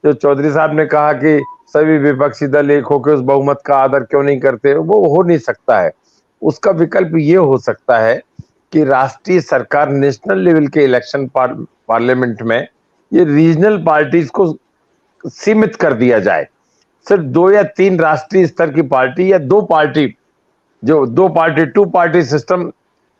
जो चौधरी साहब ने कहा कि सभी विपक्षी दल एक होकर उस बहुमत का आदर क्यों नहीं करते, वो हो नहीं सकता है। उसका विकल्प ये हो सकता है कि राष्ट्रीय सरकार नेशनल लेवल के इलेक्शन पार्लियामेंट में ये रीजनल पार्टीज को सीमित कर दिया जाए। सिर्फ 2 या 3 राष्ट्रीय स्तर की पार्टी या 2 पार्टी, जो 2 party 2 party system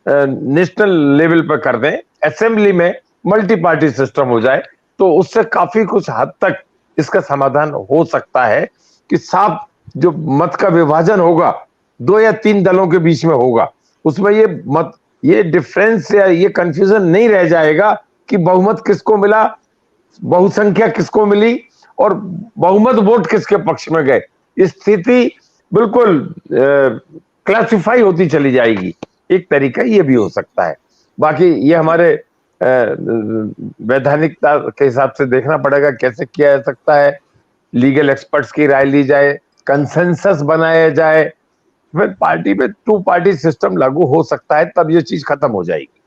national level पर कर दें, असेंबली में मल्टी पार्टी सिस्टम हो जाए, तो उससे काफी कुछ हद तक इसका समाधान हो सकता है कि साफ जो मत का विभाजन होगा 2 या 3 दलों के बीच में होगा, उसमें ये डिफरेंस या ये कंफ्यूजन नहीं रह जाएगा कि बहुमत किसको मिला, बहुसंख्या किसको मिली और बहुमत वोट किसके पक्ष में गए। स्थिति बिल्कुल क्लासिफाई होती चली जाएगी। एक तरीका ये भी हो सकता है। बाकी ये हमारे वैधानिकता के हिसाब से देखना पड़ेगा कैसे किया जा सकता है। लीगल एक्सपर्ट्स की राय ली जाए, कंसेंसस बनाया जाए, फिर पार्टी पे 2 पार्टी सिस्टम लागू हो सकता है, तब ये चीज खत्म हो जाएगी।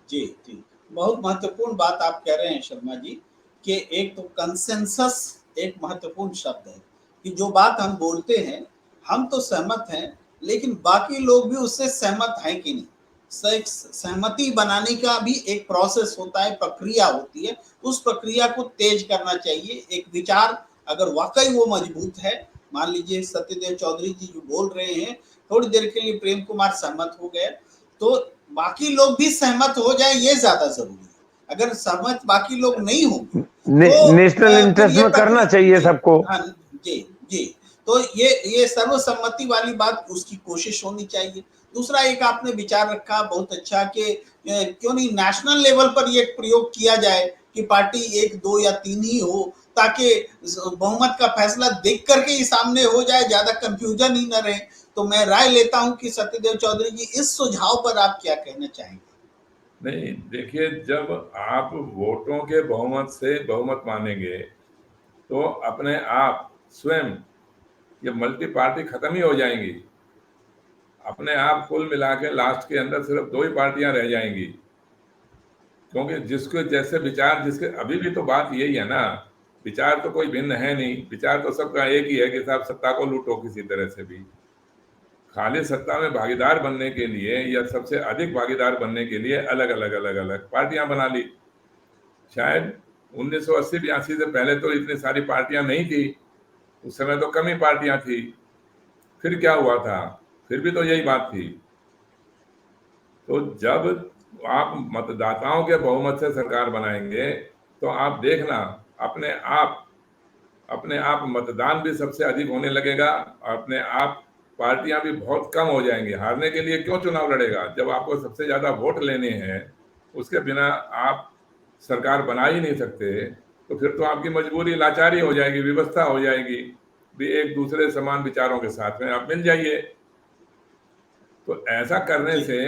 जी जी, बहुत महत्वपूर्ण बात आप कह रहे हैं शर्मा जी कि एक तो कंसेंसस एक महत्वपूर्ण शब्द है कि जो बात हम बोलते हैं हम तो सहमत हैं, लेकिन बाकी लोग भी उससे सहमत हैं कि नहीं। सहमति बनाने का भी एक प्रोसेस होता है, प्रक्रिया होती है, उस प्रक्रिया को तेज करना चाहिए। एक विचार अगर वाकई वो मजबूत है, मान लीजिए सत्यदेव चौधरी जी जो बोल रहे हैं, थोड़ी देर के लिए प्रेम कुमार सहमत हो गए, तो बाकी लोग भी सहमत हो जाए, ये ज्यादा जरूरी है। अगर सहमत बाकी लोग नहीं होंगे तो नेशनल इंटरेस्ट में करना चाहिए सबको। हाँ जी जी, तो ये सर्वसम्मति वाली बात उसकी कोशिश होनी चाहिए। दूसरा एक आपने विचार रखा बहुत अच्छा कि क्यों नहीं नेशनल लेवल पर ये प्रयोग किया जाए कि पार्टी 1, 2 या 3 ही हो, ताकि बहुमत का फैसला देख करके ही सामने हो जाए, ज्यादा कंफ्यूजन ही न रहे। तो मैं राय लेता हूं कि सत्यदेव चौधरी जी इस सुझाव पर आप क्या कहना चाहेंगे? नहीं, देखिए, जब आप वोटों के बहुमत से बहुमत मानेंगे तो अपने आप स्वयं ये मल्टी पार्टी खत्म ही हो जाएंगी। अपने आप कुल मिला के लास्ट के अंदर सिर्फ 2 ही पार्टियां रह जाएंगी, क्योंकि जिसके जैसे विचार, जिसके अभी भी तो बात यही है ना, विचार तो कोई भिन्न है नहीं, विचार तो सबका एक ही है कि साहब सत्ता को लूटो किसी तरह से भी। खाली सत्ता में भागीदार बनने के लिए या सबसे अधिक भागीदार बनने के लिए अलग अलग पार्टियां बना ली। शायद 1980-82 से पहले तो इतनी सारी पार्टियां नहीं थी, उस समय तो कम ही पार्टियां थी। फिर क्या हुआ था? फिर भी तो यही बात थी। तो जब आप मतदाताओं के बहुमत से सरकार बनाएंगे तो आप देखना अपने आप मतदान भी सबसे अधिक होने लगेगा और अपने आप पार्टियां भी बहुत कम हो जाएंगी। हारने के लिए क्यों चुनाव लड़ेगा? जब आपको सबसे ज्यादा वोट लेने हैं, उसके बिना आप सरकार बना ही नहीं सकते, तो फिर तो आपकी मजबूरी लाचारी हो जाएगी, व्यवस्था हो जाएगी भी एक दूसरे समान विचारों के साथ में आप मिल जाइए। तो ऐसा करने से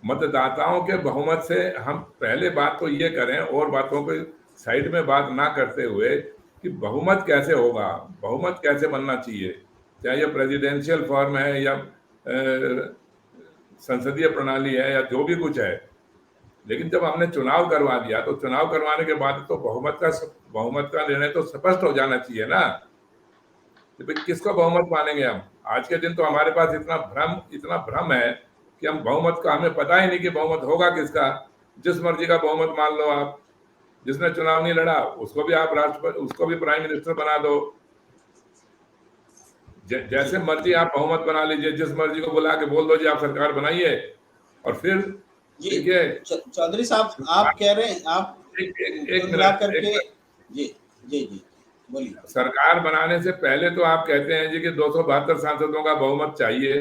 मतदाताओं के बहुमत से हम पहले बात तो ये करें और बातों को साइड में बात ना करते हुए कि बहुमत कैसे होगा, बहुमत कैसे बनना चाहिए, चाहे ये प्रेसिडेंशियल फॉर्म है या संसदीय प्रणाली है या जो भी कुछ है। लेकिन जब हमने चुनाव करवा दिया तो चुनाव करवाने के बाद तो बहुमत का निर्णय तो स्पष्ट हो जाना चाहिए ना, तो किसको बहुमत मानेंगे हम? आज के दिन तो हमारे पास इतना भ्रम है कि हम बहुमत का, हमें पता ही नहीं कि बहुमत होगा किसका। जिस मर्जी का बहुमत मान लो आप, जिसने चुनाव नहीं लड़ा उसको भी आप राष्ट्रपति, उसको भी प्राइम मिनिस्टर बना दो। जैसे मर्जी आप बहुमत बना लीजिए, जिस मर्जी को बुला के बोल दो जी आप सरकार बनाइए। और फिर देखिए चौधरी साहब आप कह रहे हैं, आप एक मिला मिनट करके जी जी जी बोलिए। सरकार बनाने से पहले तो आप कहते हैं जी कि 272 सांसदों का बहुमत चाहिए।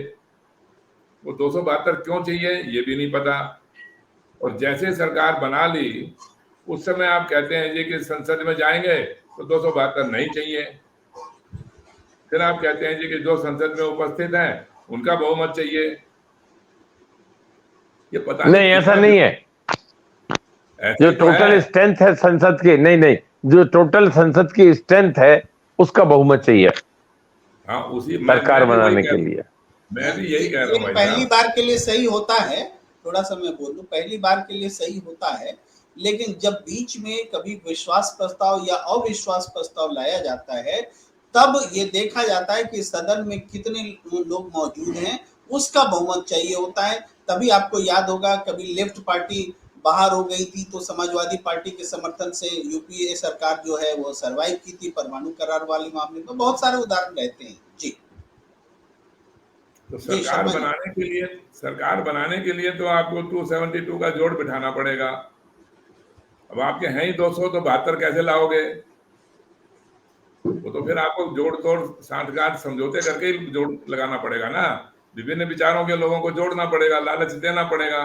वो 272 क्यों चाहिए ये भी नहीं पता। और जैसे सरकार बना ली उस समय आप कहते हैं जी कि संसद में जाएंगे तो 272 नहीं चाहिए। फिर आप कहते हैं जी कि जो संसद में उपस्थित हैं उनका बहुमत चाहिए। ये पता नहीं, ऐसा नहीं है, ऐसे जो ही तो टोटल है। स्ट्रेंथ है संसद की, नहीं, जो टोटल संसद की स्ट्रेंथ है उसका बहुमत चाहिए हाँ, उसी सरकार मैं भी वही बनाने कह के लिए। मैं भी यही कह रहा ये हूँ भाई पहली साहब। बार के लिए सही होता है, थोड़ा सा मैं बोल दूं, पहली बार के लिए सही होता है, लेकिन जब बीच में कभी विश्वास प्रस्ताव या अविश्वास प्रस्ताव लाया जाता है, तब ये देखा जाता है कि सदन में कितने लोग मौजूद हैं, उसका बहुमत चाहिए होता है। तभी आपको याद होगा कभी लेफ्ट पार्टी बाहर हो गई थी तो समाजवादी पार्टी के समर्थन से यूपीए सरकार जो है वो सरवाइव की थी परमाणु करार वाले मामले में। बहुत सारे उदाहरण रहते हैं। जी तो जी शर्मा जी। सरकार बनाने के लिए तो आपको 272 का जोड़ बिठाना पड़ेगा। अब आपके हैं ही 200, तो 72 कैसे लाओगे? वो तो फिर आपको जोड़ तोड़ सांठगांठ समझौते करके ही जोड़ लगाना पड़ेगा ना। विभिन्न विचारों के लोगों को जोड़ना पड़ेगा, लालच देना पड़ेगा।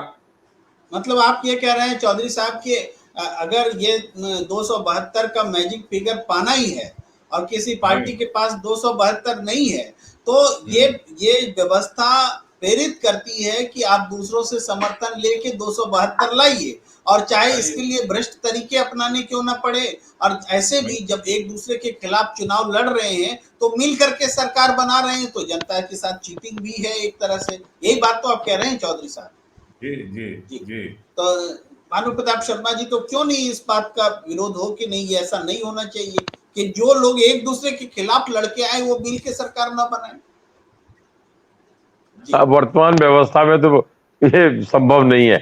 मतलब आप ये कह रहे हैं चौधरी साहब कि अगर ये 272 का मैजिक फिगर पाना ही है और किसी हम्म। पार्टी के पास 272 नहीं है, तो हम्म। ये व्यवस्था प्रेरित करती है कि आप दूसरों से समर्थन लेके 272 लाइए, और चाहे इसके आइए। लिए भ्रष्ट तरीके अपनाने क्यों ना पड़े। और ऐसे भी जब एक दूसरे के खिलाफ चुनाव लड़ रहे हैं तो मिल करके सरकार बना रहे हैं, तो जनता के साथ चीटिंग भी है एक तरह से। यही बात तो आप कह रहे हैं चौधरी साहब। जी जी जी। जी। तो भानु प्रताप शर्मा जी, तो क्यों नहीं इस बात का विरोध हो कि नहीं ये ऐसा नहीं होना चाहिए कि जो लोग एक दूसरे के खिलाफ लड़के आए वो मिल के सरकार ना बनाए? जी अब वर्तमान व्यवस्था में तो ये संभव नहीं है।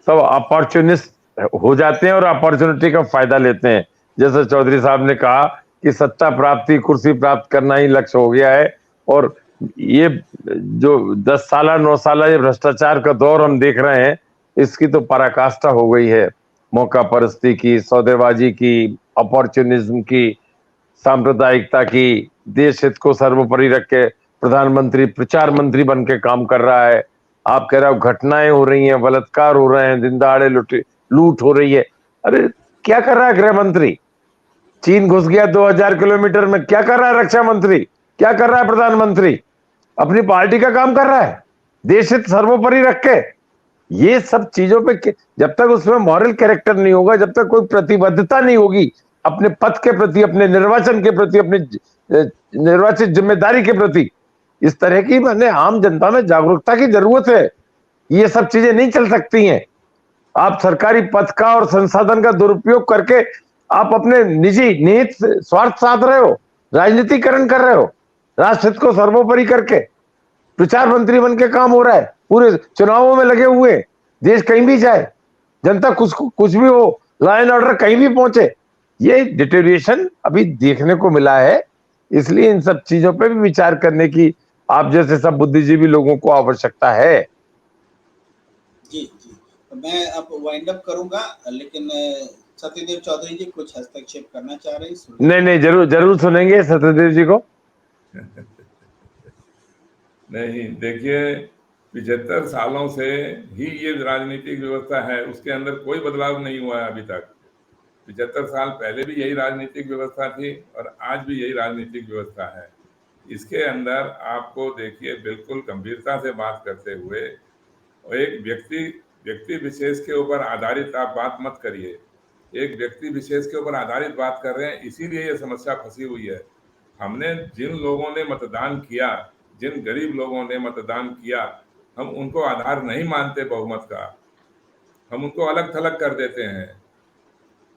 सब अपॉर्चुनिस्ट हो जाते हैं और अपॉर्चुनिटी का फायदा लेते हैं। जैसे चौधरी साहब ने कहा कि सत्ता प्राप्ति, कुर्सी प्राप्त करना ही लक्ष्य हो गया है, और ये जो 10 साल 9 साल ये भ्रष्टाचार का दौर हम देख रहे हैं, इसकी तो पराकाष्ठा हो गई है। मौका परस्ती की, सौदेबाजी की, अपॉर्चुनिज्म की, सांप्रदायिकता की। देश हित को सर्वोपरि रख के प्रधानमंत्री प्रचार मंत्री बन के काम कर रहा है। आप कह रहे हो घटनाएं हो रही हैं, बलात्कार हो रहे हैं, दिन दहाड़े लूट हो रही है। अरे क्या कर रहा है गृह मंत्री? चीन घुस गया 2000 किलोमीटर में, क्या कर रहा है रक्षा मंत्री? क्या कर रहा है प्रधानमंत्री? अपनी पार्टी का काम कर रहा है, देश हित सर्वोपरि रख के। ये सब चीजों पे जब तक उसमें मॉरल कैरेक्टर नहीं होगा, जब तक कोई प्रतिबद्धता नहीं होगी अपने पद के प्रति, अपने निर्वाचन के प्रति, अपनी निर्वाचित जिम्मेदारी के प्रति, इस तरह की मैंने आम जनता में जागरूकता की जरूरत है। ये सब चीजें नहीं चल सकती हैं। आप सरकारी पद का और संसाधन का दुरुपयोग करके आप अपने निजी निहित स्वार्थ साध रहे हो, राजनीतिकरण कर रहे हो, राष्ट्र हित को सर्वोपरि करके प्रचार मंत्री बन के काम हो रहा है, पूरे चुनावों में लगे हुए। देश कहीं भी जाए, जनता कुछ भी हो, लॉ एंड ऑर्डर कहीं भी पहुंचे, ये डिटेरिएशन अभी देखने को मिला है। इसलिए इन सब चीजों पे भी विचार करने की आप जैसे सब बुद्धिजीवी लोगों को आवश्यकता है। जी जी। तो मैं अब वाइंड अप करूंगा, लेकिन सत्यदेव चौधरी जी कुछ हस्तक्षेप करना चाह रहे हैं, सुनिए। नहीं, जरूर सुनेंगे सत्यदेव जी को। नहीं, देखिए, 75 सालों से ही ये राजनीतिक व्यवस्था है, उसके अंदर कोई बदलाव नहीं हुआ है अभी तक। 75 साल पहले भी यही राजनीतिक व्यवस्था थी और आज भी यही राजनीतिक व्यवस्था है। इसके अंदर आपको देखिए, बिल्कुल गंभीरता से बात करते हुए, और एक व्यक्ति विशेष के ऊपर आधारित आप बात मत करिए। एक व्यक्ति विशेष के ऊपर आधारित बात कर रहे हैं, इसीलिए ये समस्या फंसी हुई है। हमने जिन लोगों ने मतदान किया, जिन गरीब लोगों ने मतदान किया, हम उनको आधार नहीं मानते बहुमत का, हम उनको अलग थलग कर देते हैं।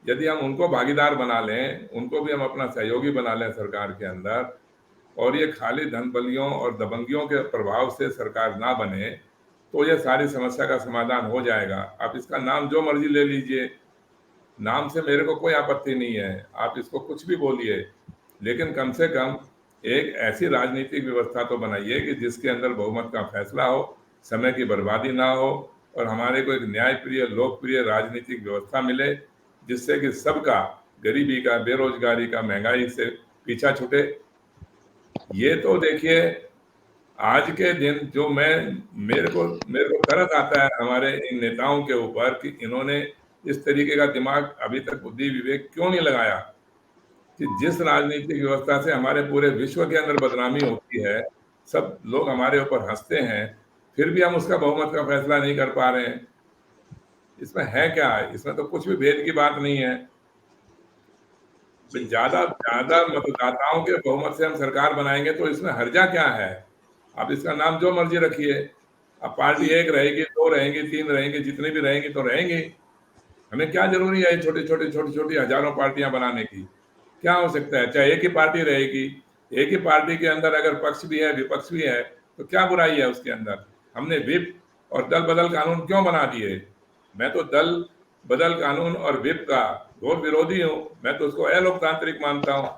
यदि हम उनको भागीदार बना लें, उनको भी हम अपना सहयोगी बना लें सरकार के अंदर, और ये खाली धन बलियों और दबंगियों के प्रभाव से सरकार ना बने, तो ये सारी समस्या का समाधान हो जाएगा। आप इसका नाम जो मर्जी ले लीजिए, नाम से मेरे को कोई आपत्ति नहीं है, आप इसको कुछ भी बोलिए, लेकिन कम से कम एक ऐसी राजनीतिक व्यवस्था तो बनाइए कि जिसके अंदर बहुमत का फैसला हो, समय की बर्बादी ना हो, और हमारे को एक न्यायप्रिय लोकप्रिय राजनीतिक व्यवस्था मिले, जिससे कि सबका गरीबी का, बेरोजगारी का, महंगाई से पीछा छूटे। ये तो देखिए, आज के दिन जो मेरे को तरस आता है हमारे इन नेताओं के ऊपर कि इन्होंने इस तरीके का दिमाग अभी तक बुद्धि विवेक क्यों नहीं लगाया कि जिस राजनीतिक व्यवस्था से हमारे पूरे विश्व के अंदर बदनामी होती है, सब लोग हमारे ऊपर हंसते हैं, फिर भी हम उसका बहुमत का फैसला नहीं कर पा रहे हैं। इसमें है क्या? इसमें तो कुछ भी भेद की बात नहीं है। ज्यादा ज्यादा मतदाताओं के बहुमत से हम सरकार बनाएंगे तो इसमें हर्जा क्या है? आप इसका नाम जो मर्जी रखिए, अब पार्टी एक रहेगी, दो रहेंगी, तीन रहेंगी, जितनी भी रहेंगी तो रहेंगी। हमें क्या जरूरी है छोटी छोटी हजारों पार्टियां बनाने की? क्या हो सकता है? चाहे एक ही पार्टी रहेगी, एक ही पार्टी के अंदर अगर पक्ष भी है विपक्ष भी है तो क्या बुराई है उसके अंदर? हमने विप और दल बदल कानून क्यों बना दिए? मैं तो दल बदल कानून और विप का घोर विरोधी हूँ। मैं तो उसको अलोकतांत्रिक मानता हूँ।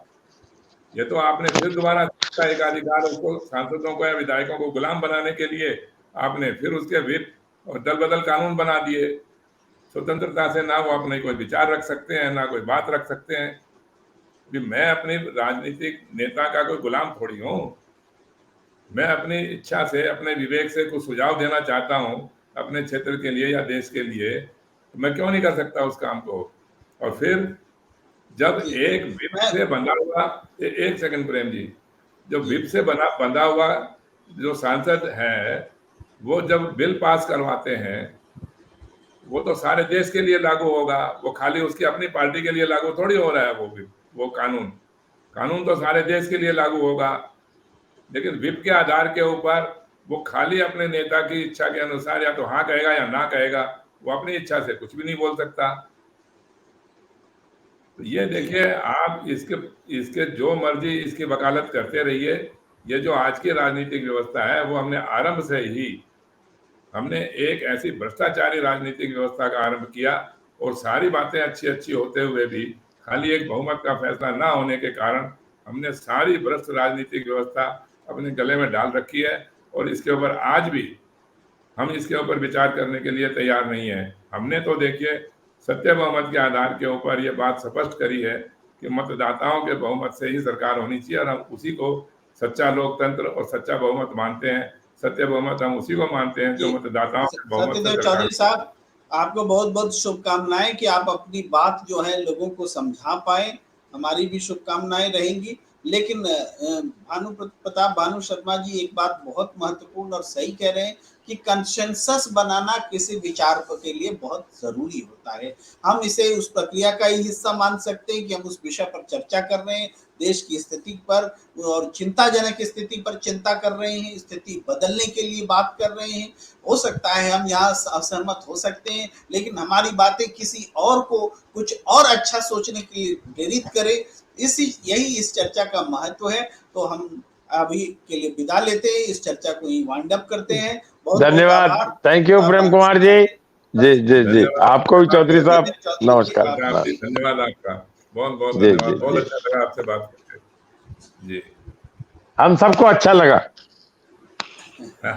ये तो आपने फिर दोबारा एक अधिकार उसको सांसदों को या विधायकों को गुलाम बनाने के लिए आपने फिर उसके विप और दल बदल कानून बना दिए। स्वतंत्रता से ना वो अपने कोई विचार रख सकते हैं, ना कोई बात रख सकते हैं। भी मैं अपनी राजनीतिक नेता का कोई गुलाम थोड़ी हूँ। मैं अपनी इच्छा से, अपने विवेक से कुछ सुझाव देना चाहता हूँ अपने क्षेत्र के लिए या देश के लिए, तो मैं क्यों नहीं कर सकता उस काम को? और फिर जब एक विप से बंधा हुआ, एक सेकंड प्रेम जी, जो विप से बंधा हुआ जो सांसद है, वो जब बिल पास करवाते हैं वो तो सारे देश के लिए लागू होगा। वो खाली उसकी अपनी पार्टी के लिए लागू थोड़ी हो रहा है। वो कानून तो सारे देश के लिए लागू होगा। लेकिन विप के आधार के ऊपर वो खाली अपने नेता की इच्छा के अनुसार या तो हाँ कहेगा या ना कहेगा। वो अपनी इच्छा से कुछ भी नहीं बोल सकता। तो ये देखिए, आप इसके जो मर्जी इसकी वकालत करते रहिए। ये जो आज की राजनीतिक व्यवस्था है वो हमने एक ऐसी भ्रष्टाचारी राजनीतिक व्यवस्था का आरंभ किया और सारी बातें अच्छी होते हुए भी खाली एक बहुमत का फैसला ना होने के कारण हमने सारी भ्रष्ट राजनीतिक व्यवस्था अपने गले में डाल रखी है। और इसके ऊपर आज भी हम इसके ऊपर विचार करने के लिए तैयार नहीं है। हमने तो देखिए सत्य बहुमत के आधार के ऊपर ये बात स्पष्ट करी है कि मतदाताओं के बहुमत से ही सरकार होनी चाहिए और हम उसी को सच्चा लोकतंत्र और सच्चा बहुमत मानते हैं। सत्य बहुमत हम उसी को मानते हैं जो मतदाताओं के बहुमत से सत्यदेव चौधरी साहब, आपको बहुत बहुत शुभकामनाएं कि आप अपनी बात जो है लोगों को समझा पाए। हमारी भी शुभकामनाएं रहेंगी। लेकिन भानु शर्मा जी एक बात बहुत महत्वपूर्ण और सही कह रहे हैं कि कंसेंसस बनाना किसी विचार के लिए बहुत जरूरी होता है। हम इसे उस प्रक्रिया का ही हिस्सा मान सकते हैं कि हम उस विषय पर चर्चा कर रहे हैं, देश की स्थिति पर और चिंताजनक स्थिति पर चिंता कर रहे हैं, स्थिति बदलने के लिए बात कर रहे हैं। हो सकता है हम यहाँ असहमत हो सकते हैं, लेकिन हमारी बातें किसी और को कुछ और अच्छा सोचने के लिए प्रेरित करे। यही इस चर्चा का महत्व है। तो हम अभी के लिए विदा लेते हैं, इस चर्चा को ही वाइंड अप करते हैं। धन्यवाद। Thank you Prem Kumar ji. जी आपको भी चौधरी साहब नमस्कार। धन्यवाद आपका, बहुत धन्यवाद। बहुत अच्छा लगा आपसे बात करके। जी, हम सबको अच्छा लगा।